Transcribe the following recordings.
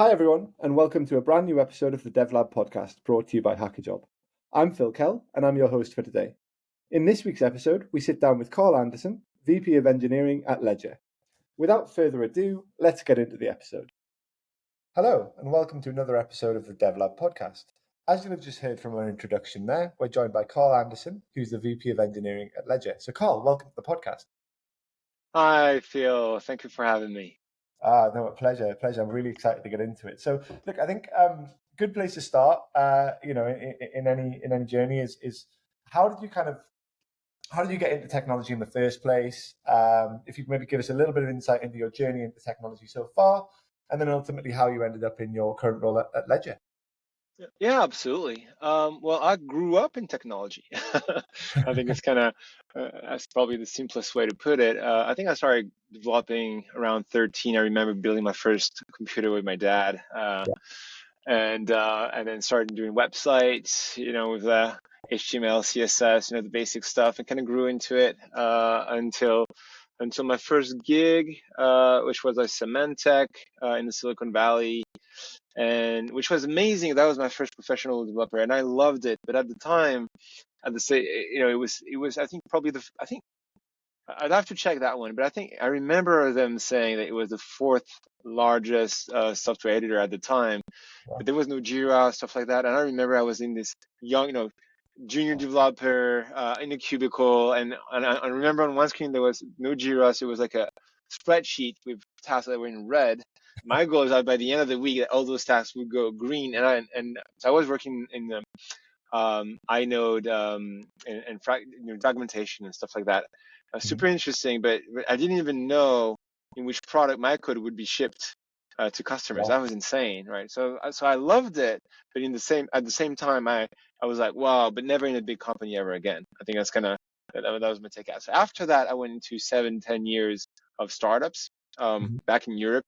Hi everyone, and welcome to a brand new episode of the DevLab podcast brought to you by HackerJob. I'm Phil Kell, and I'm your host for today. In this week's episode, we sit down with Carl Anderson, VP of Engineering at Ledger. Without further ado, let's get into the episode. Hello, and welcome to another episode of the DevLab podcast. As you'll have just heard from our introduction there, we're joined by Carl Anderson, who's the VP of Engineering at Ledger. So Carl, welcome to the podcast. Hi, Phil. Thank you for having me. No, a pleasure. I'm really excited to get into it. So, look, I think good place to start, in any journey is how did you get into technology in the first place? If you could maybe give us a little bit of insight into your journey into technology so far, and then ultimately how you ended up in your current role at Ledger. Yeah, absolutely. Well, I grew up in technology. I think it's that's probably the simplest way to put it. I think I started developing around 13. I remember building my first computer with my dad, and then started doing websites, with HTML, CSS, the basic stuff, and kind of grew into it until my first gig, which was at Symantec in the Silicon Valley. And which was amazing. That was my first professional developer, and I loved it. But at the time, it was. I think probably I think I'd have to check that one, but I think I remember them saying that it was the fourth largest software editor at the time. But there was no Jira, stuff like that. And I remember I was in this young, junior developer in a cubicle, and I remember on one screen there was no Jira, so it was like a spreadsheet with tasks that were in red. My goal is that by the end of the week, all those tasks would go green, and so I was working in the inode and documentation and stuff like that. Super interesting, but I didn't even know in which product my code would be shipped to customers. That was insane, right? So I loved it, but at the same time, I was like, wow, but never in a big company ever again. I think that was my take out. So after that, I went into 7-10 years of startups back in Europe.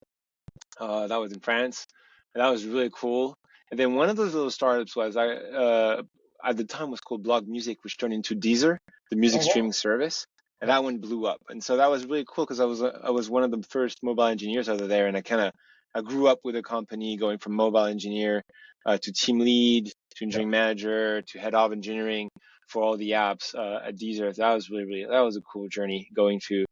That was in France, and that was really cool. And then one of those little startups was at the time was called Blog Music, which turned into Deezer, the music streaming service, and that one blew up. And so that was really cool because I was one of the first mobile engineers over there, and I grew up with the company, going from mobile engineer to team lead to engineering manager to head of engineering for all the apps at Deezer. That was a cool journey, going to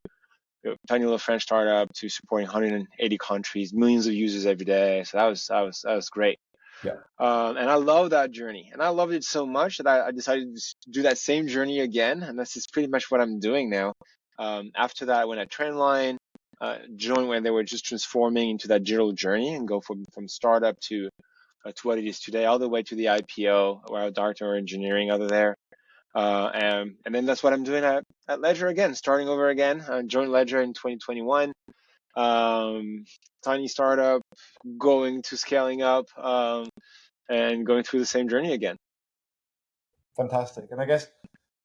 tiny little French startup to supporting 180 countries, millions of users every day. So that was great. Yeah. And I love that journey, and I loved it so much that I decided to do that same journey again, and this is pretty much what I'm doing now. After that, I went at Trendline, joined when they were just transforming into that digital journey and go from startup to what it is today, all the way to the IPO, where I was director of engineering over there. And then that's what I'm doing at Ledger again, starting over again. I joined Ledger in 2021. Tiny startup, going to scaling up, and going through the same journey again. Fantastic. And I guess,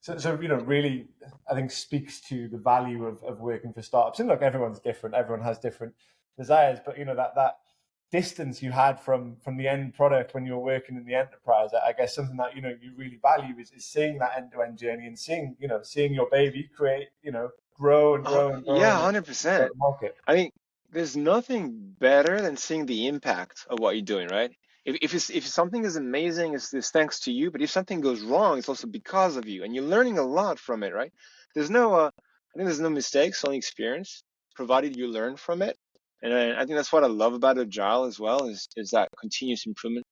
so really, I think speaks to the value of working for startups. And look, everyone's different. Everyone has different desires, but that distance you had from the end product when you were working in the enterprise, I guess something that you really value is seeing that end-to-end journey and seeing your baby create, grow and grow and grow. Yeah, 100%. I mean, there's nothing better than seeing the impact of what you're doing, right? If something is amazing, it's thanks to you, but if something goes wrong, it's also because of you, and you're learning a lot from it, right? I think there's no mistakes, only experience, provided you learn from it. And I think that's what I love about Agile as well, is that continuous improvement.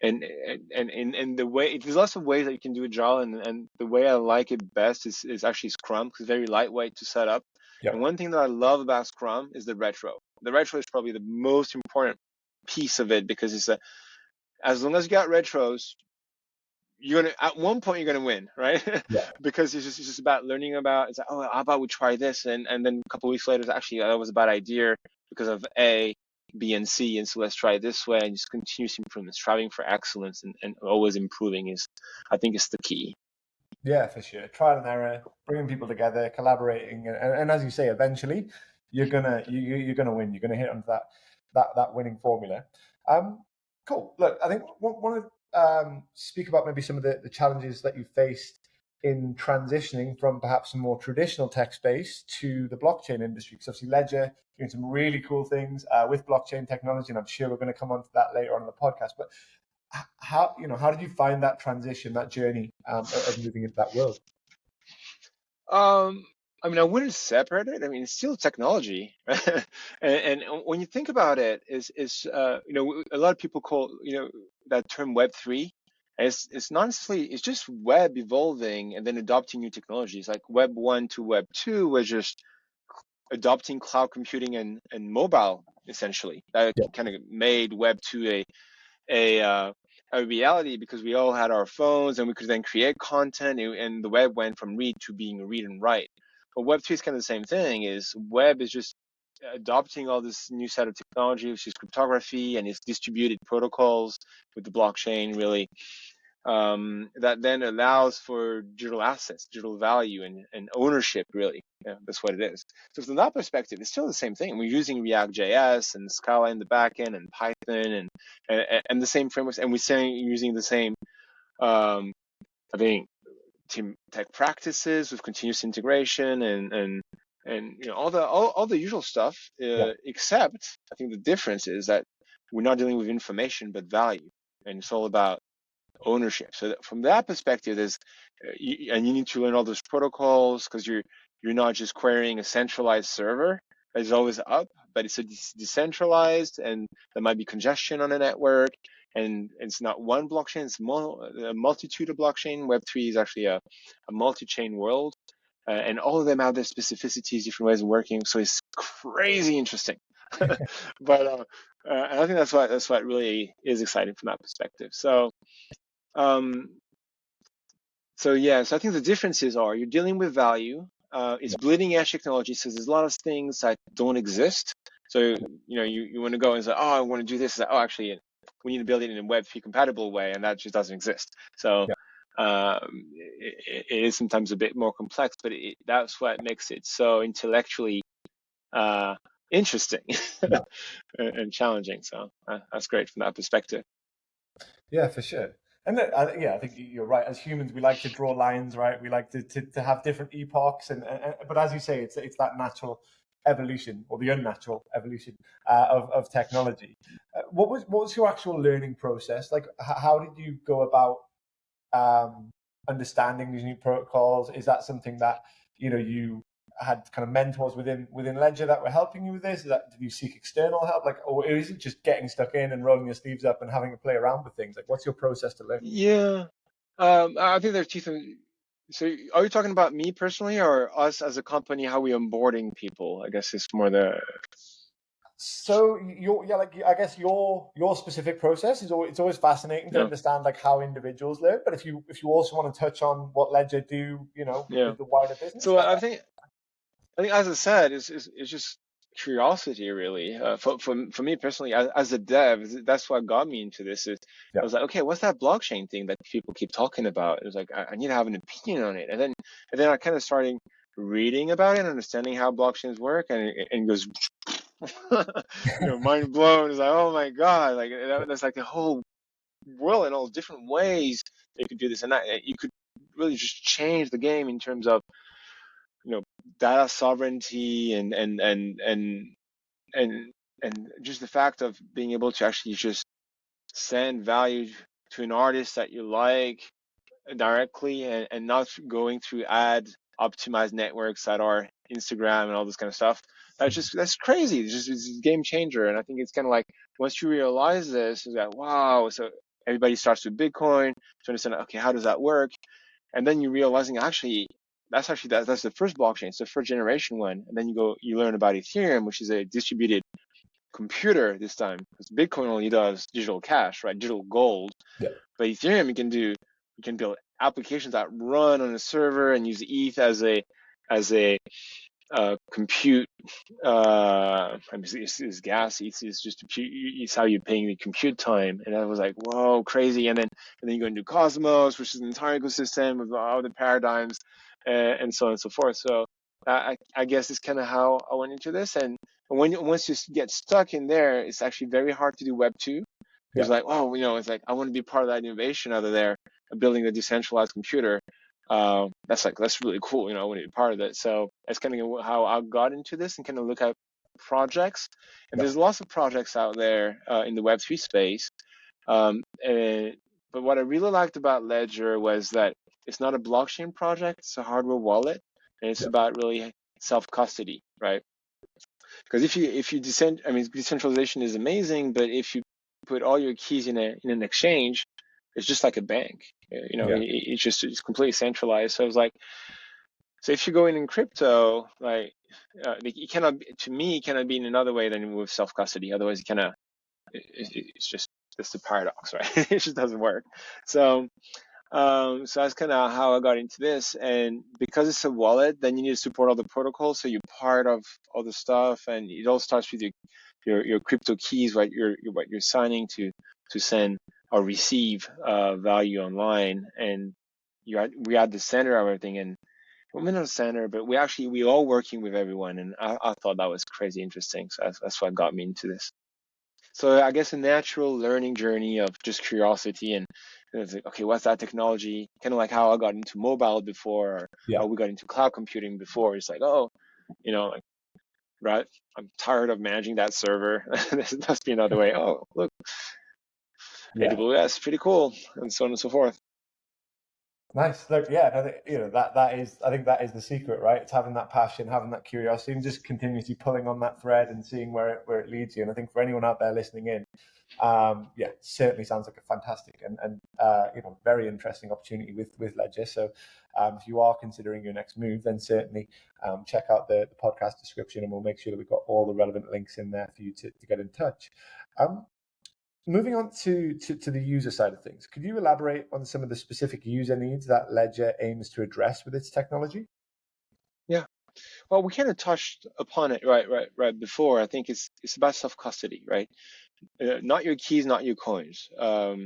And the way, there's lots of ways that you can do Agile, and the way I like it best is actually Scrum, because it's very lightweight to set up. Yep. And one thing that I love about Scrum is the retro. The retro is probably the most important piece of it, because as long as you got retros, at one point you're gonna win, right? Yeah. Because it's just about learning about. It's like, oh, how about we try this, and then a couple of weeks later, it's actually, that was a bad idea because of A, B, and C, and so let's try it this way, and just continuous improvement, striving for excellence, and always improving I think, is the key. Yeah, for sure. Trial and error, bringing people together, collaborating, and as you say, eventually you're gonna win. You're gonna hit on that winning formula. Cool. Look, I think want to speak about maybe some of the challenges that you faced in transitioning from perhaps a more traditional tech space to the blockchain industry? Because obviously Ledger doing some really cool things with blockchain technology, and I'm sure we're going to come on to that later on in the podcast. But how did you find that transition, that journey of moving into that world? I mean, I wouldn't separate it. I mean, it's still technology, and when you think about it, a lot of people call that term Web3. It's not necessarily, it's just web evolving and then adopting new technologies. Like Web 1 to Web 2 was just adopting cloud computing and mobile, essentially. That kind of made Web 2 a reality, because we all had our phones and we could then create content, and the web went from read to being read and write. But Web3 is kind of the same thing. Is web is just adopting all this new set of technology, which is cryptography and its distributed protocols with the blockchain, really, that then allows for digital assets, digital value, and ownership, really. Yeah, that's what it is. So from that perspective, it's still the same thing. We're using React.js and Scala in the backend, and Python, and the same frameworks, and we're using the same, I think, team tech practices with continuous integration and all the usual stuff. Except, I think the difference is that we're not dealing with information but value, and it's all about ownership. So from that perspective, and you need to learn all those protocols, because you're not just querying a centralized server that is always up, but it's decentralized, and there might be congestion on a network, and it's not one blockchain, it's a multitude of blockchain. Web3 is actually a multi-chain world, and all of them have their specificities, different ways of working. So it's crazy interesting. But and I think that's what really is exciting from that perspective. So so I think the differences are, you're dealing with value. It's bleeding edge technology, so there's a lot of things that don't exist. So you want to go and say, oh, I want to do this. Oh, actually, we need to build it in a Web3 compatible way, and that just doesn't exist. So it is sometimes a bit more complex, but that's what makes it so intellectually interesting and challenging. So that's great from that perspective. Yeah, for sure. And I think you're right. As humans, we like to draw lines, right? We like to have different epochs, but as you say, it's that natural evolution, or the unnatural evolution of technology. What was your actual learning process? Like, how did you go about understanding these new protocols? Is that something that you had kind of mentors within Ledger that were helping you with this? Did you seek external help, or is it just getting stuck in and rolling your sleeves up and having to play around with things? Like, what's your process to learn? Yeah, I think there's two things. So are you talking about me personally, or us as a company, how we onboarding people? I guess it's more the. So I guess your specific process is always, it's always fascinating to understand like how individuals learn. But if you also want to touch on what Ledger do, with the wider business. So I think as I said, it's just curiosity, really. For me personally, as a dev, that's what got me into this. I was like, okay, what's that blockchain thing that people keep talking about? It was like, I need to have an opinion on it, and then I kind of started reading about it and understanding how blockchains work, and it goes, mind blown. It's like, oh my god, like that's like the whole world in all different ways they could do this, and that you could really just change the game in terms of data sovereignty and just the fact of being able to actually just send value to an artist that you like directly, and not going through ad optimized networks that are Instagram and all this kind of stuff. That's crazy. It's a game changer. And I think it's kind of like, once you realize this, it's like, wow. So everybody starts with Bitcoin to understand, okay, how does that work? And then you're realizing that's the first blockchain. It's the first generation one. And then you learn about Ethereum, which is a distributed computer this time, because Bitcoin only does digital cash, right? Digital gold. Yeah. But Ethereum, you can build applications that run on a server and use ETH as a compute. It's gas. It's just it's how you're paying the compute time. And I was like, whoa, crazy. And then you go into Cosmos, which is an entire ecosystem with all the paradigms, and so on and so forth. So I guess it's kind of how I went into this. And once you get stuck in there, it's actually very hard to do Web 2. It's like, it's like, I want to be part of that innovation out of there, building a decentralized computer. That's really cool. I want to be part of that. So that's kind of how I got into this and kind of look at projects. And there's lots of projects out there in the Web3 space. But what I really liked about Ledger was that it's not a blockchain project; it's a hardware wallet, and it's about really self-custody, right? Because if you decentralization is amazing, but if you put all your keys in an exchange, it's just like a bank. It's completely centralized. So I was like, so if you go in crypto, like it cannot be in another way than with self custody. Otherwise, it's just that's the paradox, right? It just doesn't work. So that's kind of how I got into this. And because it's a wallet, then you need to support all the protocols. So you're part of all the stuff, and it all starts with your crypto keys, what you're signing to send or receive value online. And we are at the center of everything. And we're not the center, but we all working with everyone. And I thought that was crazy interesting. So that's what got me into this. So I guess a natural learning journey of just curiosity and it's like, okay, what's that technology? Kind of like how I got into mobile before, or how we got into cloud computing before. It's like, like, right, I'm tired of managing that server. There must be another way. Oh, look, AWS, pretty cool, and so on and so forth. Nice. Look, I think that is the secret, right? It's having that passion, having that curiosity, and just continuously pulling on that thread and seeing where it leads you. And I think for anyone out there listening in, certainly sounds like a fantastic and very interesting opportunity with Ledger. So if you are considering your next move, then certainly check out the podcast description, and we'll make sure that we've got all the relevant links in there for you to get in touch. Moving on to the user side of things, could you elaborate on some of the specific user needs that Ledger aims to address with its technology? Yeah. Well, we kind of touched upon it right before. I think it's about self-custody, right? Not your keys, not your coins.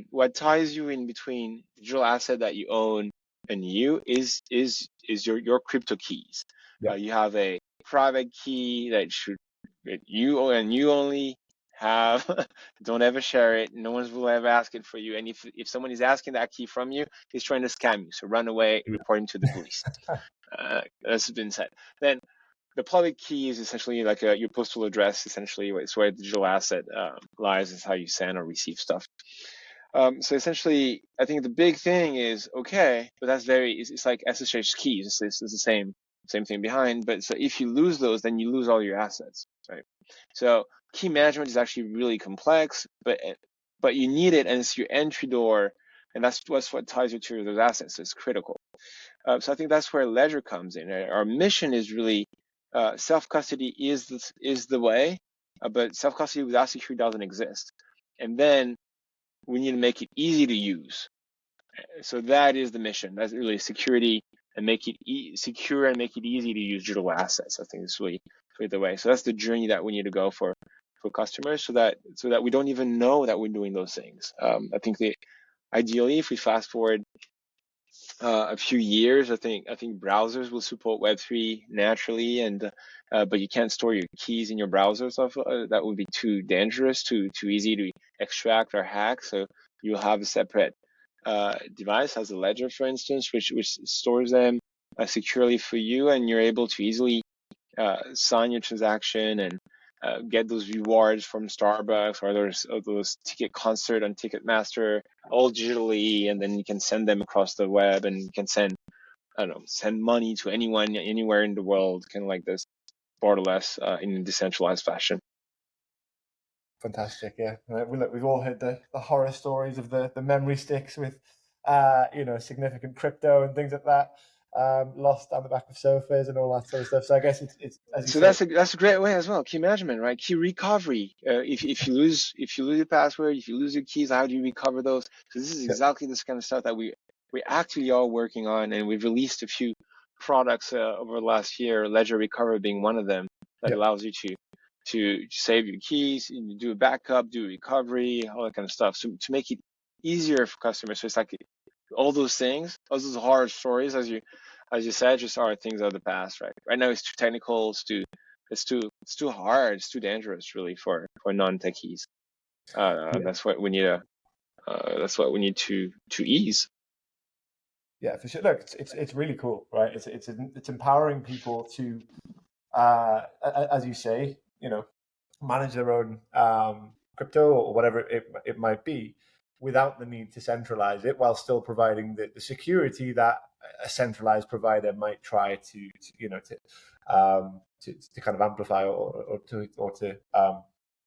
What ties you in between digital asset that you own and you is your crypto keys. You have a private key that you only have. Don't ever share it. No one will ever ask it for you. And if someone is asking that key from you, he's trying to scam you. So run away, report him to the police. That's been said. Then the public key is essentially like your postal address. Essentially, it's where the digital asset lies. Is how you send or receive stuff. So essentially, I think the big thing is okay, but it's like SSH keys. It's the same thing behind. But so if you lose those, then you lose all your assets, right? So key management is actually really complex, but you need it, and it's your entry door, and that's what ties you to those assets. So it's critical. So I think that's where Ledger comes in. Our mission is really self-custody is the way, but self-custody without security doesn't exist. And then we need to make it easy to use. So that is the mission. That's really security and make it secure and make it easy to use digital assets. I think it's really the way. So that's the journey that we need to go for customers, so that we don't even know that we're doing those things. I think ideally, if we fast forward a few years, I think browsers will support Web3 naturally, and but you can't store your keys in your browser. Stuff that would be too dangerous, too easy to extract or hack. So you'll have a separate device, as a ledger, for instance, which stores them securely for you, and you're able to easily sign your transaction and get those rewards from Starbucks or those ticket concert on Ticketmaster, all digitally, and then you can send them across the web, and you can send money to anyone anywhere in the world, kind of like this, borderless, in a decentralized fashion. Fantastic, yeah. We've all heard the horror stories of the memory sticks with significant crypto and things like that. Lost down the back of sofas and all that sort of stuff. So I guess it's as you say, that's a great way as well. Key management, right? Key recovery. If you lose your password, if you lose your keys, how do you recover those? So this is exactly this kind of stuff that we actually are working on, and we've released a few products over the last year. Ledger Recover being one of them, that allows you to save your keys, do a backup, do a recovery, all that kind of stuff. So to make it easier for customers. So it's like all those things, those horror stories, as you said, just are things of the past, right? Right now it's too technical, it's too hard, it's too dangerous, really, for non-techies. That's what we need to ease. Yeah, for sure. Look, it's really cool, right? It's empowering people to, as you say, manage their own crypto or whatever it might be, without the need to centralize it, while still providing the security that a centralized provider might try to kind of amplify or to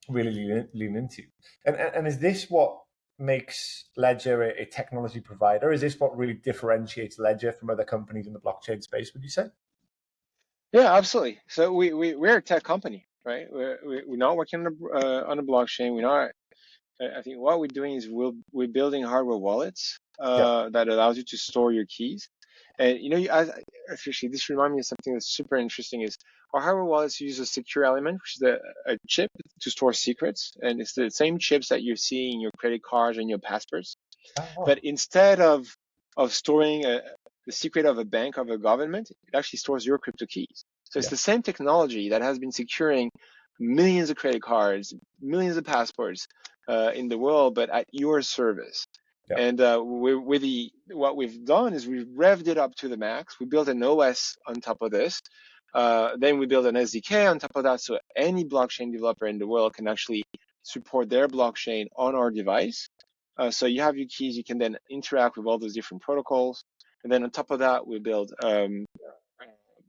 really lean into. And is this what makes Ledger a technology provider? Is this what really differentiates Ledger from other companies in the blockchain space, would you say? Yeah, absolutely. So we're a tech company, right? We're not working on a blockchain. We're not. I think what we're doing is we're building hardware wallets Yeah. that allows you to store your keys. And actually, this reminds me of something that's super interesting. Is our hardware wallets use a secure element, which is a chip to store secrets, and it's the same chips that you see in your credit cards and your passports. Oh, wow. But instead of storing the secret of a bank of a government, it actually stores your crypto keys. So it's Yeah. the same technology that has been securing millions of credit cards, millions of passports in the world, but at your service. Yeah. And what we've done is we've revved it up to the max. We built an OS on top of this. Then we build an SDK on top of that, so any blockchain developer in the world can actually support their blockchain on our device. So you have your keys, you can then interact with all those different protocols. And then on top of that, we build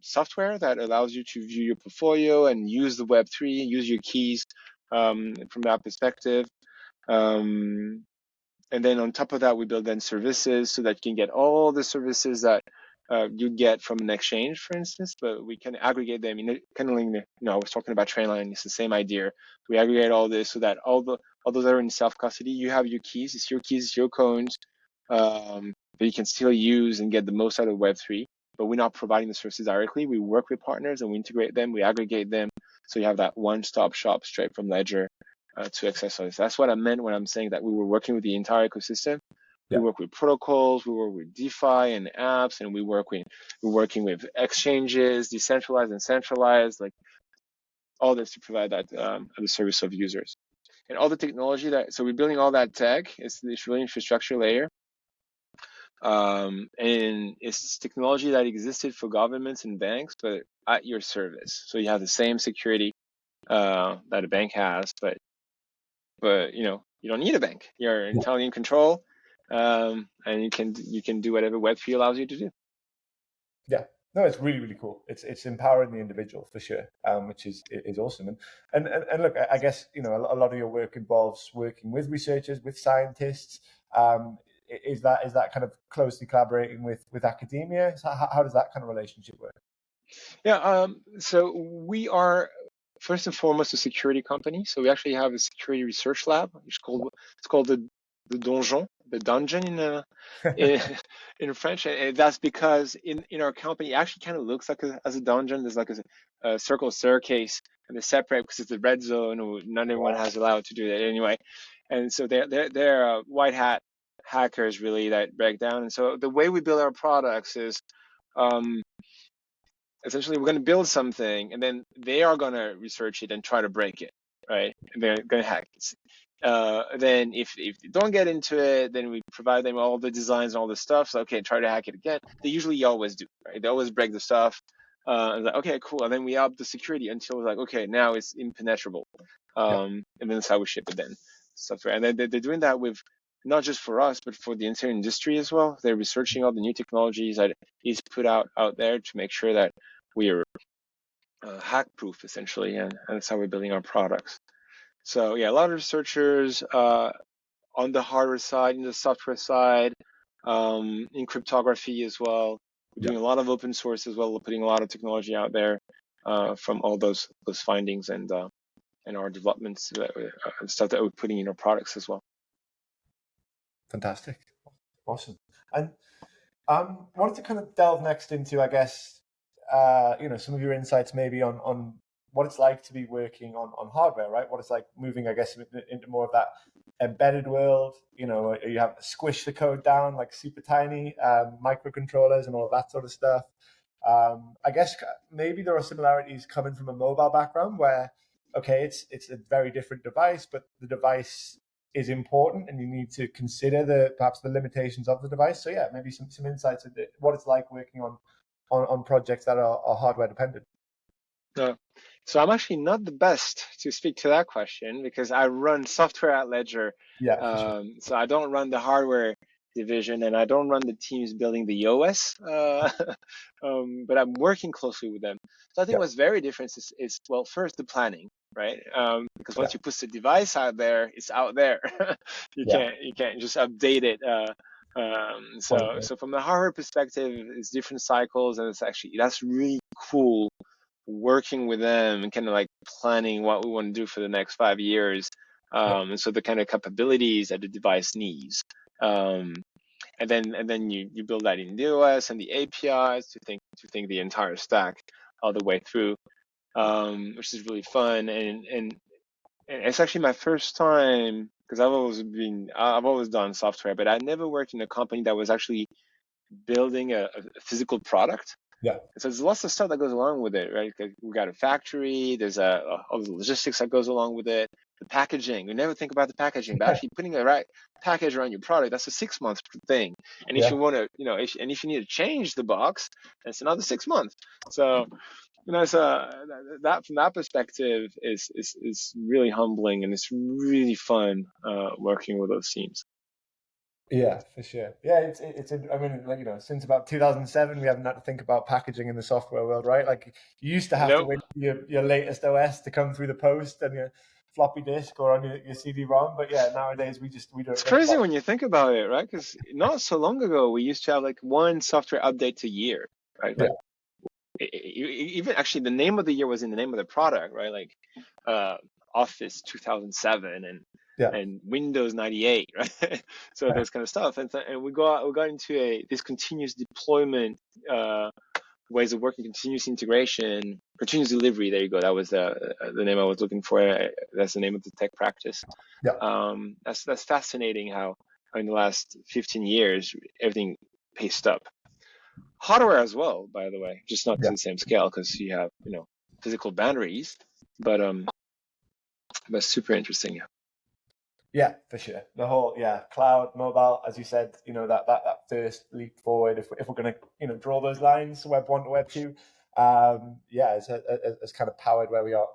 software that allows you to view your portfolio and use the Web3, use your keys from that perspective. And then on top of that, we build then services so that you can get all the services that you get from an exchange, for instance, but we can aggregate them. Kind of like, I was talking about Trainline. It's the same idea. We aggregate all this so that all those that are in self-custody, you have your keys. It's your keys, it's your coins, that you can still use and get the most out of Web3. But we're not providing the services directly. We work with partners and we integrate them, we aggregate them. So you have that one-stop shop straight from Ledger to access all this. That's what I meant when I'm saying that we were working with the entire ecosystem. We Yeah. work with protocols, we work with DeFi and apps, and we're working with exchanges, decentralized and centralized, like all this to provide that at the service of users. And all the technology so we're building all that tech. It's this really infrastructure layer. And it's technology that existed for governments and banks, but at your service. So you have the same security that a bank has, but you don't need a bank. You're entirely in control, and you can do whatever Web3 allows you to do. Yeah, no, it's really, really cool. It's empowering the individual for sure, which is awesome. And look, I guess a lot of your work involves working with researchers, with scientists. Is that kind of closely collaborating with academia? So how does that kind of relationship work? Yeah. So we are first and foremost a security company. So we actually have a security research lab. It's called the donjon, the dungeon in French, and that's because in our company it actually kind of looks like as a dungeon. There's like a circle staircase, and they're separate because it's a red zone. Not everyone has allowed to do that anyway, and so they're white hat hackers really that break down. And so the way we build our products is essentially we're going to build something and then they are going to research it and try to break it, right? And they're going to hack it. Then if they don't get into it, then we provide them all the designs and all the stuff. So, okay, try to hack it again. They usually always do, right? They always break the stuff. And like, okay, cool. And then we up the security until like, okay, now it's impenetrable. And then that's how we ship it then. Software. And they're doing that with not just for us, but for the entire industry as well. They're researching all the new technologies that is put out there to make sure that we are hack proof essentially, and that's how we're building our products. So yeah, a lot of researchers on the hardware side, in the software side, in cryptography as well. We're doing a lot of open source as well. We're putting a lot of technology out there from all those findings and our developments and stuff that we're putting in our products as well. Fantastic, awesome. And wanted to kind of delve next into, I guess, some of your insights maybe on what it's like to be working on hardware, right? What it's like moving, I guess, into more of that embedded world. You have to squish the code down like super tiny microcontrollers and all of that sort of stuff. I guess maybe there are similarities coming from a mobile background where, okay, it's a very different device, but the device is important, and you need to consider perhaps the limitations of the device. So yeah, maybe some insights into what it's like working on projects that are hardware dependent. So I'm actually not the best to speak to that question because I run software at Ledger. Yeah, for sure. So I don't run the hardware division and I don't run the teams building the OS, but I'm working closely with them. So I think Yeah. what's very different is well, first the planning, right? Because once Yeah. you put the device out there, it's out there. You Yeah. can't just update it. So from the hardware perspective, it's different cycles, and that's really cool working with them and kind of like planning what we want to do for the next 5 years. And so the kind of capabilities that the device needs. And then you build that in the OS and the APIs to think the entire stack all the way through, which is really fun. And it's actually my first time because I've always done software, but I never worked in a company that was actually building a physical product. Yeah. So there's lots of stuff that goes along with it, right? We got a factory. There's all the logistics that goes along with it. The packaging. We never think about the packaging, but actually putting the right package around your product, that's a 6 month thing. And if you want to, if you need to change the box, that's another 6 months. So, that from that perspective is really humbling, and it's really fun working with those teams. Yeah, for sure. Yeah, it's. I mean, like, since about 2007, we haven't had to think about packaging in the software world, right? Like, you used to have to wait for your latest OS to come through the post and your floppy disk or on your CD-ROM. But yeah, nowadays we don't. It's crazy when you think about it, right? Because not so long ago we used to have like one software update a year, right? Like, even actually the name of the year was in the name of the product, right? Like Office 2007 and Windows 98, right? So those kind of stuff, and we got into this continuous deployment ways of working, continuous integration, continuous delivery. There you go. That was the name I was looking for. That's the name of the tech practice. That's fascinating how in the last 15 years everything paced up. Hardware as well, by the way, just not to the same scale because you have physical boundaries, but super interesting. Yeah, for sure. The whole cloud, mobile, as you said, that first leap forward. If we're going to draw those lines, Web 1 to Web 2, it's kind of powered where we are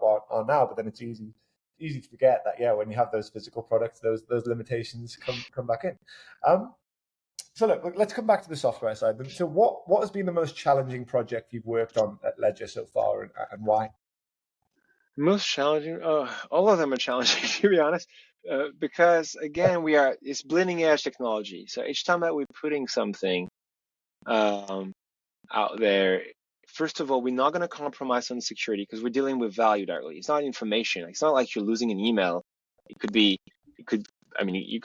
now. But then it's easy to forget that when you have those physical products, those limitations come back in. So look, let's come back to the software side. So what has been the most challenging project you've worked on at Ledger so far, and why? Most challenging? All of them are challenging, to be honest, because again, it's bleeding edge technology. So each time that we're putting something out there, first of all, we're not going to compromise on security because we're dealing with value directly. It's not information. It's not like you're losing an email. You could be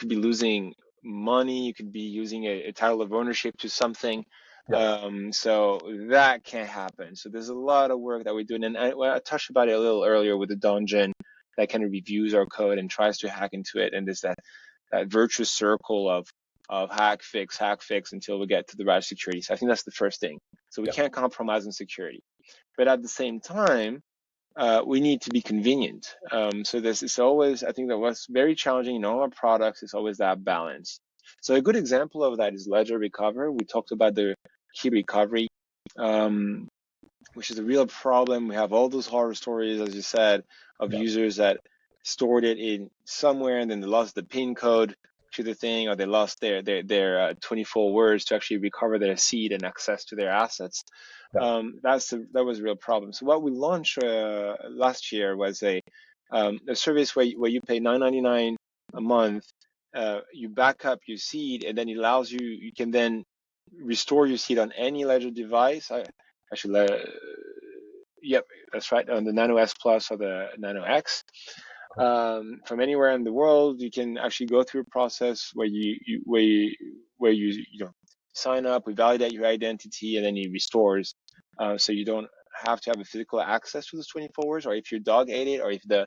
losing money. You could be using a title of ownership to something. So that can't happen. So there's a lot of work that we're doing, and I touched about it a little earlier with the dungeon that kind of reviews our code and tries to hack into it, and there's that virtuous circle of hack fix until we get to the right security. So I think that's the first thing. So we can't compromise on security, but at the same time, we need to be convenient. So it's always, I think that what's very challenging in all our products is always that balance. So a good example of that is Ledger Recover. We talked about the key recovery, which is a real problem. We have all those horror stories, as you said, of users that stored it in somewhere and then they lost the PIN code to the thing, or they lost their 24 words to actually recover their seed and access to their assets. That was a real problem. So what we launched last year was a service where you pay $9.99 a month. You back up your seed, and then it allows you can then restore your seed on any Ledger device. Yep, that's right, on the Nano S Plus or the Nano X. From anywhere in the world, you can actually go through a process where you sign up, we validate your identity, and then it restores. So you don't have to have a physical access to those 24 words, or if your dog ate it, or if the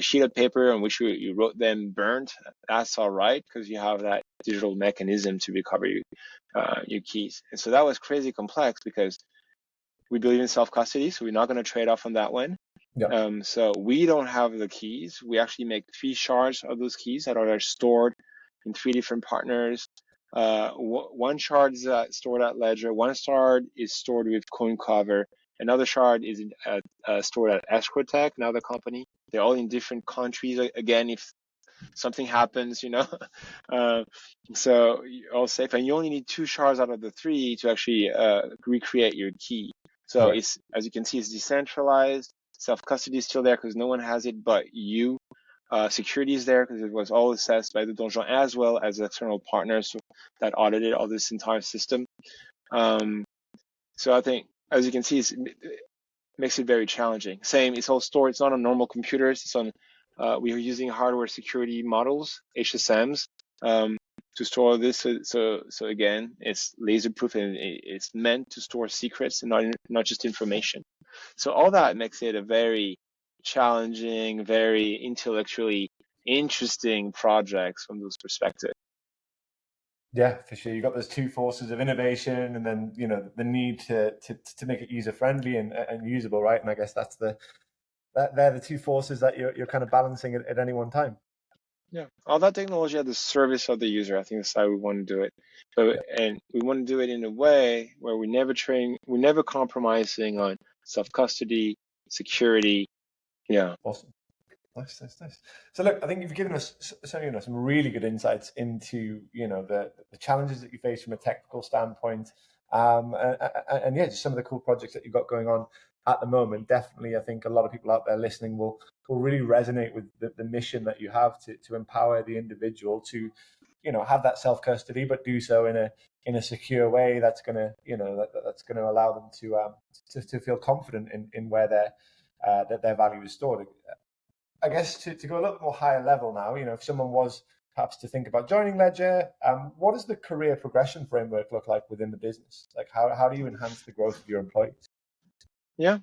sheet of paper on which you wrote them burned, that's all right, because you have that digital mechanism to recover your keys. And so that was crazy complex because we believe in self-custody, so we're not going to trade off on that one. Yeah. So we don't have the keys. We actually make 3 shards of those keys that are stored in 3 different partners. One shard is stored at Ledger. One shard is stored with CoinCover. Another shard is stored at Escrotech, another company. They're all in different countries. Again, if something happens, so you're all safe. And you only need 2 shards out of the 3 to actually recreate your key. So Right. it's, as you can see, it's decentralized. Self-custody is still there because no one has it but you. Security is there because it was all assessed by the Donjon as well as external partners that audited all this entire system. So I think, as you can see, it makes it very challenging. Same, it's all stored. It's not on normal computers. It's on. We are using hardware security models, HSMs, to store this. So again, it's laser proof and it's meant to store secrets and not just information. So all that makes it a very challenging, very intellectually interesting project from those perspectives. Yeah, for sure. You've got those two forces of innovation, and then the need to make it user friendly and usable, right? And I guess they're the two forces that you're kind of balancing at any one time. Yeah, all that technology at the service of the user. I think that's how we want to do it. And we want to do it in a way where we're never compromising on self-custody, security. Yeah. Awesome. Nice. So look, I think you've given us some really good insights into the challenges that you face from a technical standpoint, and yeah, just some of the cool projects that you've got going on at the moment. Definitely, I think a lot of people out there listening will really resonate with the mission that you have to empower the individual to have that self custody, but do so in a secure way that's gonna that's gonna allow them to feel confident in where their value is stored. I guess to go a little more higher level now, if someone was perhaps to think about joining Ledger, what does the career progression framework look like within the business? Like how do you enhance the growth of your employees? Yeah.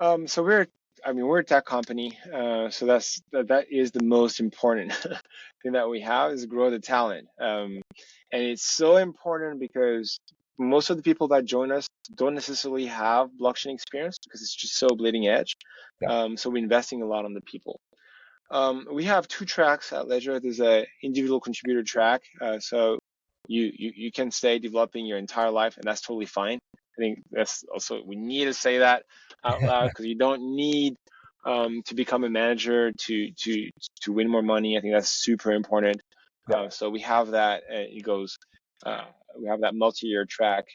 So we're a tech company. So that is the most important thing that we have is grow the talent. And it's so important because most of the people that join us don't necessarily have blockchain experience because it's just so bleeding edge. Yeah. So we're investing a lot on the people. We have 2 tracks at Ledger. There's a individual contributor track. So you can stay developing your entire life, and that's totally fine. I think that's also, we need to say that out loud because you don't need to become a manager to win more money. I think that's super important. Yeah. So we have that. We have that multi-year track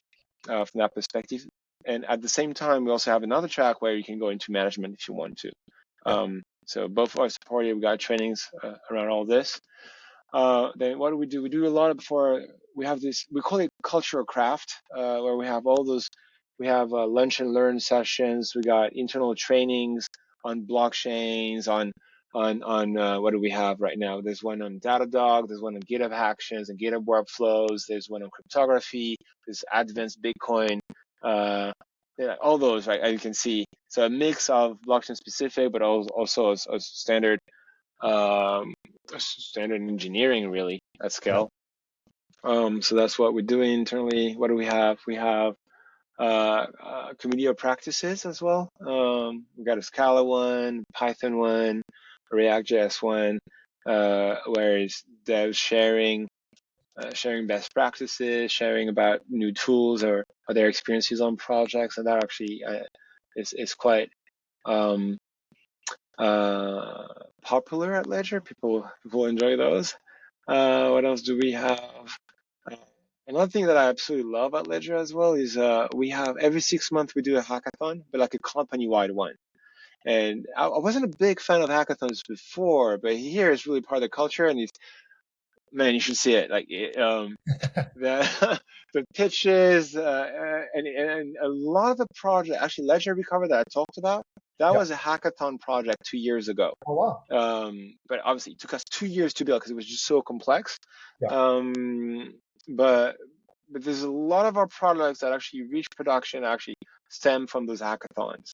from that perspective. And at the same time, we also have another track where you can go into management if you want to. So both are supported. We got trainings around all this. Then what do? We do a lot we have this, we call it cultural craft, where we have all those, we have lunch and learn sessions. We got internal trainings on blockchains, on what do we have right now? There's one on Datadog, there's one on GitHub Actions and GitHub Workflows, there's one on cryptography, there's advanced Bitcoin, all those, right, as you can see. So a mix of blockchain specific, but also a standard engineering really at scale. So that's what we're doing internally. What do we have? We have community of practices as well. We got a Scala one, Python one, a React.js one, where is devs sharing best practices, sharing about new tools or their experiences on projects, and that actually is quite popular at Ledger. People enjoy those. What else do we have? Another thing that I absolutely love at Ledger as well is we have every 6 months we do a hackathon, but like a company-wide one. And I wasn't a big fan of hackathons before, but here it's really part of the culture, and man, you should see it. Like the pitches and a lot of the project, actually Ledger Recover that I talked about, that was a hackathon project 2 years ago. Oh wow. But obviously it took us 2 years to build because it was just so complex. Yeah. But there's a lot of our products that actually reach production actually stem from those hackathons.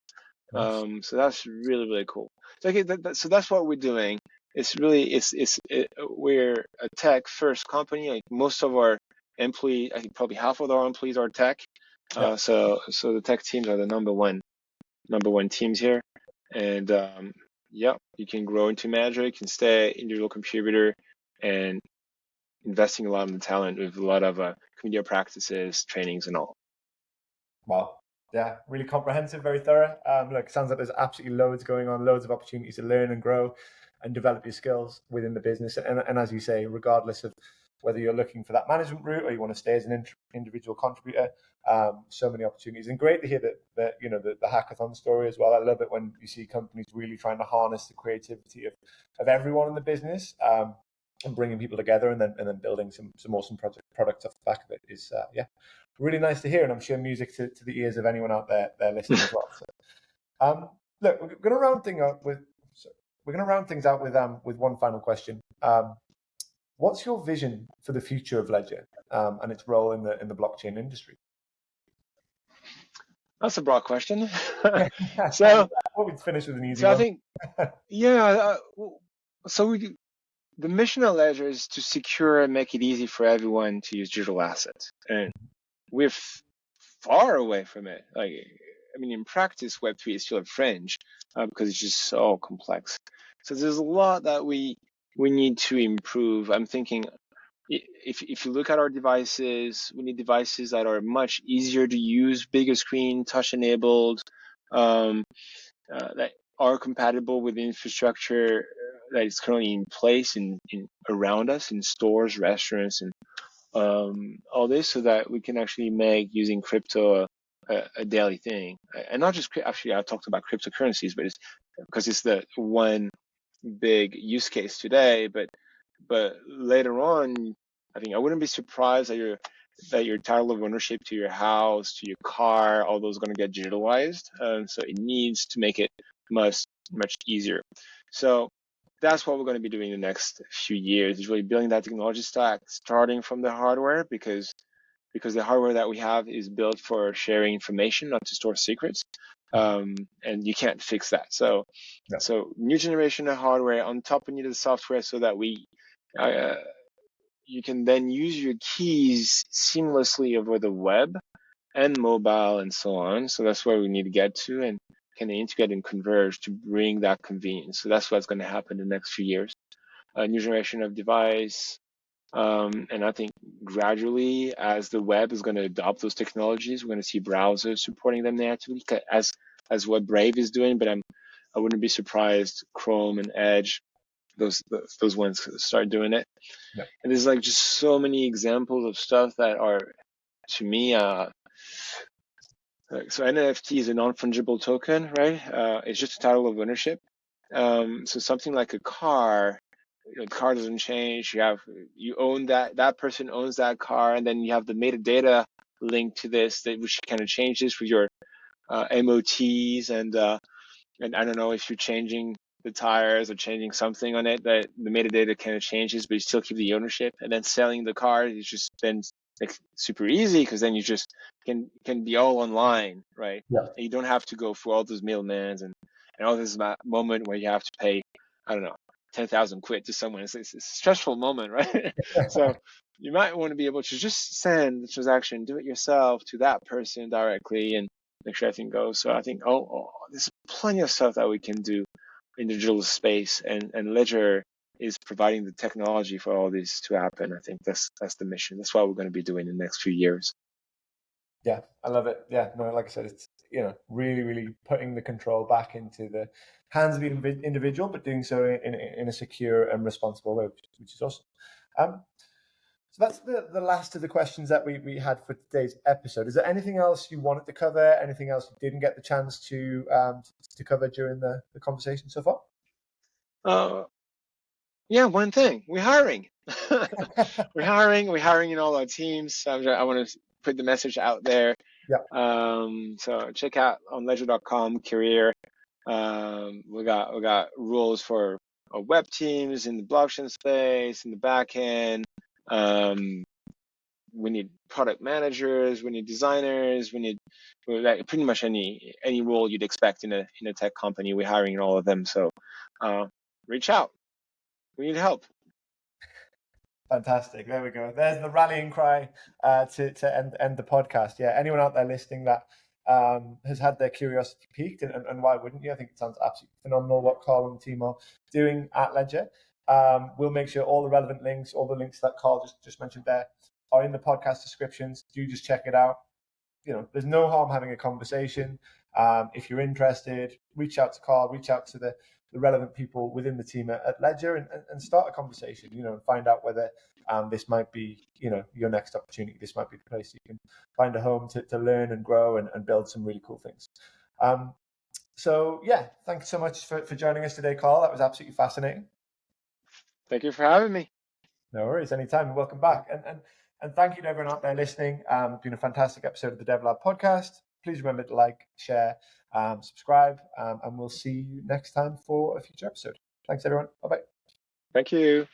Nice. So that's really, really cool. So, okay, so that's what we're doing. It's really, we're a tech first company. Like most of our employees, I think probably half of our employees are tech. So the tech teams are the number one teams here. And yeah, you can grow into manager, you can stay individual contributor, and investing a lot in the talent with a lot of community practices, trainings, and all. Wow. Yeah, really comprehensive, very thorough. Look, it sounds like there's absolutely loads going on, loads of opportunities to learn and grow and develop your skills within the business. And as you say, regardless of whether you're looking for that management route or you want to stay as an individual contributor, so many opportunities. And great to hear that the hackathon story as well. I love it when you see companies really trying to harness the creativity of everyone in the business, and bringing people together, and then building some awesome products off the back of it is really nice to hear, and I'm sure music to the ears of anyone out there listening as well. So, look, we're going to round things out with one final question. What's your vision for the future of Ledger and its role in the blockchain industry? That's a broad question. So we'll finish with an easy one. I think, the mission of Ledger is to secure and make it easy for everyone to use digital assets, and we're far away from it. In practice, Web3 is still a fringe because it's just so complex. So there's a lot that we need to improve. I'm thinking, if you look at our devices, we need devices that are much easier to use, bigger screen, touch enabled, that are compatible with the infrastructure that is currently in place in around us in stores, restaurants, and all this, so that we can actually make using crypto a daily thing. And not just actually, I talked about cryptocurrencies, but it's because it's the one big use case today. But later on, I think I wouldn't be surprised that your title of ownership to your house, to your car, all those are going to get digitalized. So it needs to make it much easier. So that's what we're going to be doing in the next few years, is really building that technology stack, starting from the hardware, because the hardware that we have is built for sharing information, not to store secrets. And you can't fix that. So new generation of hardware, on top we need the software, so that you can then use your keys seamlessly over the web and mobile and so on. So that's where we need to get to, and can integrate and converge to bring that convenience. So that's what's going to happen in the next few years. A new generation of device, and I think gradually, as the web is going to adopt those technologies, we're going to see browsers supporting them natively, as what Brave is doing. But I wouldn't be surprised Chrome and Edge, those ones start doing it. Yeah. And there's just so many examples of stuff that are, to me, so NFT is a non-fungible token, right? It's just a title of ownership. So something like a car, the car doesn't change. You own that person owns that car, and then you have the metadata linked to this, which kind of changes with your MOTs, and I don't know if you're changing the tires or changing something on it, that the metadata kind of changes, but you still keep the ownership. And then selling the car is just then super easy, because then you just can be all online, right? Yeah. And you don't have to go through all those middlemans and all this moment where you have to pay, I don't know, 10,000 quid to someone. It's a stressful moment, right? So you might want to be able to just send the transaction, do it yourself to that person directly, and make sure everything goes. So I think, there's plenty of stuff that we can do in the digital space, and Ledger is providing the technology for all this to happen. I think that's the mission. That's what we're going to be doing in the next few years. Yeah, I love it. Yeah, no, like I said, it's really, really putting the control back into the hands of the individual, but doing so in a secure and responsible way, which is awesome. So that's the last of the questions that we had for today's episode. Is there anything else you wanted to cover? Anything else you didn't get the chance to cover during the conversation so far? Yeah, one thing. We're hiring. We're hiring in all our teams. So I want to put the message out there. Yeah. So check out on ledger.com career. We got roles for web teams in the blockchain space, in the back end. We need product managers, we need designers, we need pretty much any role you'd expect in a tech company. We're hiring in all of them. So reach out. We need help. Fantastic. There we go. There's the rallying cry to end the podcast. Yeah, anyone out there listening that has had their curiosity piqued, and why wouldn't you? I think it sounds absolutely phenomenal what Carl and the team are doing at Ledger. We'll make sure all the relevant links, all the links that Carl just mentioned there, are in the podcast descriptions. Do just check it out. There's no harm having a conversation. If you're interested, reach out to Carl, reach out to the relevant people within the team at Ledger, and start a conversation, and find out whether this might be, your next opportunity. This might be the place you can find a home to learn and grow and build some really cool things. So yeah, thanks so much for joining us today, Carl. That was absolutely fascinating. Thank you for having me. No worries, anytime. Welcome back. And thank you to everyone out there listening. Been a fantastic episode of the DevLab podcast. Please remember to like, share, subscribe, and we'll see you next time for a future episode. Thanks, everyone. Bye-bye. Thank you.